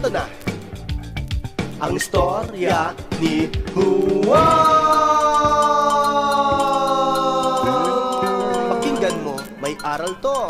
Eto na ang istorya ni Juan. Pakinggan mo, may aral to.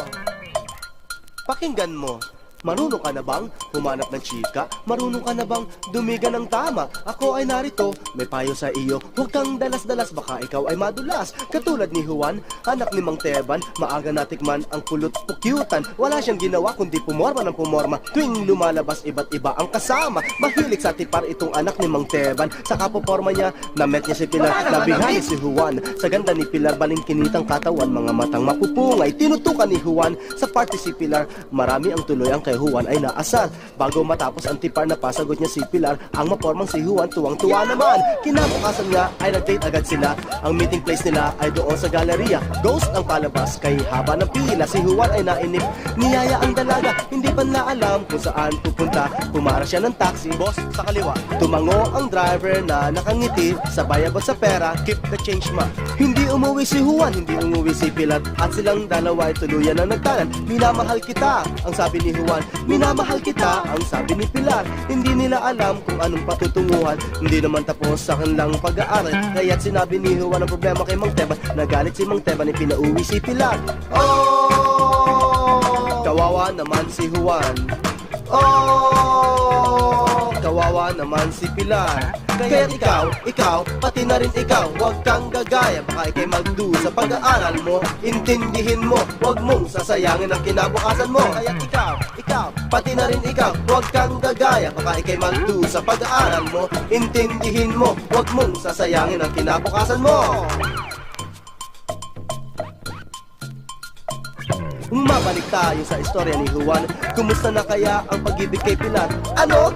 Pakinggan mo. Marunong ka na bang humanap ng chika? Marunong ka na bang dumiga ng tama? Ako ay narito, may payo sa iyo. Huwag kang dalas-dalas, baka ikaw ay madulas. Katulad ni Juan, anak ni Mang Teban, maaga natikman ang kulot pukyutan. Wala siyang ginawa kundi pumorma ng pumorma. Tuwing lumalabas, iba't iba ang kasama. Mahilig sa tipar itong anak ni Mang Teban. Sa kapoporma niya, na-met niya si Pilar. Nabihali si Juan, sa ganda ni Pilar, balingkinitang katawan, mga matang mapupungay. Tinutukan ni Juan, sa party si Pilar, marami ang tuloy ang kay Juan ay naasar. Bago matapos ang tipar na pasagot niya si Pilar, ang mapormang si Juan tuwang-tuwa naman. Kinabukasan nga ay nag-date agad sila. Ang meeting place nila ay doon sa galleria. Ghost ang palabas kay haba ng pila. Si Juan ay nainip, niyaya ang dalaga. Hindi pa na alam kung saan pupunta. Pumara siya ng taxi, boss sa kaliwa. Tumango ang driver na nakangiti, sabay abot sa pera, keep the change ma. Hindi umuwi si Juan, hindi umuwi si Pilar, at silang dalawa ay tuluyan na nagtanan. Minamahal kita, ang sabi ni Juan. Minamahal kita, ang sabi ni Pilar. Hindi nila alam kung anong patutunguhan. Hindi naman tapos sa kanilang pag-aaral. Kaya't sinabi ni Juan ang problema kay Mang Teban. Nagalit si Mang Teban, ipinauwi si Pilar. Oh, kawawa naman si Juan. Oh, kawawa naman si Pilar. Kaya ikaw, pati na rin ikaw, huwag kang gagaya. Baka ikay magdu sa pag-aaral mo. Intindihin mo, huwag mong sasayangin ang kinabukasan mo. Kaya ikaw, pati na rin ikaw, huwag kang gagaya. Baka ikay magdu sa pag-aaral mo. Intindihin mo, huwag mong sasayangin ang kinabukasan mo. Mabalik tayo sa istorya ni Juan. Kumusta na kaya ang pag-ibig kay Pilar? Ano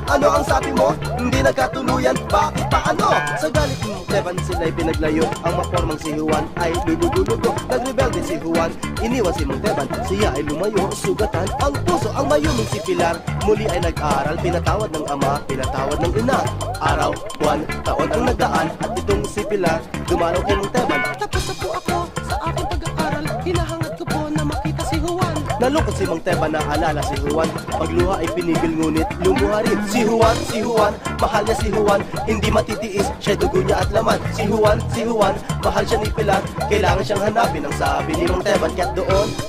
ang sabi mo? Hindi nagkatuluyan? Bakit pa ano? Sa galit ni Teban sila'y pinaglayo. Ang mapormang si Juan ay lulugo-lugo. Nagrebelde si Juan, iniwan si Mang Teban. Siya ay lumayo, sugatan ang puso. Ang mayuming si Pilar, muli ay nag-aral. Pinatawad ng ama, pinatawad ng ina. Araw, buwan, taon ang nagdaan. At itong si Pilar, dumalaw kay Mang Teban. Tapos na po ako sa aking pag-aaral. Hinahangad ko po na makita si Juan. Nalungkot si Mang Teban na alala si Juan. Pagluha ay pinigil ngunit lumuha rin. Si Juan, mahal niya si Juan. Hindi matitiis, siya dugo niya at laman. Si Juan, mahal siya ni Pilar. Kailangan siyang hanapin ang sabi ni Mang Teban. Kaya't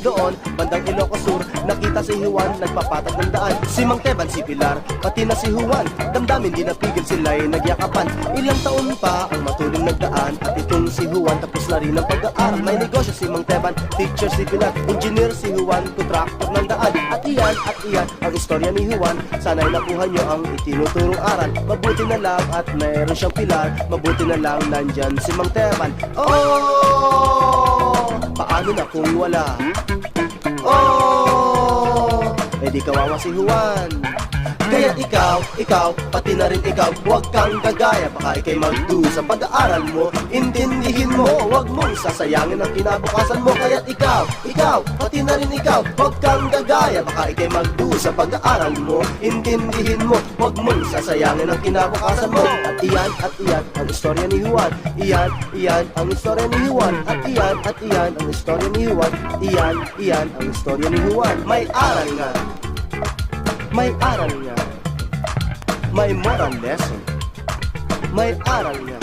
doon, bandang Ilocos Sur, nakita si Juan, nagpapatag ng daan. Si Mang Teban, si Pilar, pati na si Juan. Damdamin di napigil sila'y nagyakapan. Ilang taon pa ang matuling nagdaan. At itong si Juan, tapos na rin ang pag-aaral. May negosyo si Mang Teban, teacher si Pilar, engineer si Juan, kontraktor ng daan. At iyan ang istorya ni Juan. Sana'y nakuha nyo ang itinuturong aral. Mabuti na lang at mayroon siyang Pilar. Mabuti na lang nandyan si Mang Teban. Oh, paano na kung wala? Oh, edi kawawa si Juan. Kaya ikaw, pati na rin ikaw, huwag kang gagaya. Baka ikay magdu sa pag-aaral mo. Intindihin mo, huwag mong sasayangin ang kinabukasan mo. Kaya ikaw, pati na rin ikaw, huwag kang gagaya. Baka ikay magdu sa pag-aaral mo. Intindihin mo, huwag mong sasayangin ang kinabukasan mo. At iyan ang istorya ni Juan. Iyan ang istorya ni Juan. At iyan ang istorya ni Juan. Iyan ang istorya ni Juan. May aral nga. May aral niya. May moral lesson. May aral niya.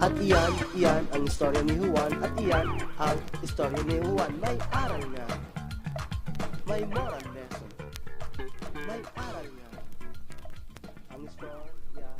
At iyan ang istorya ni Juan. At iyan ang istorya ni Juan. May aral niya. May moral lesson. May aral niya. Ang istorya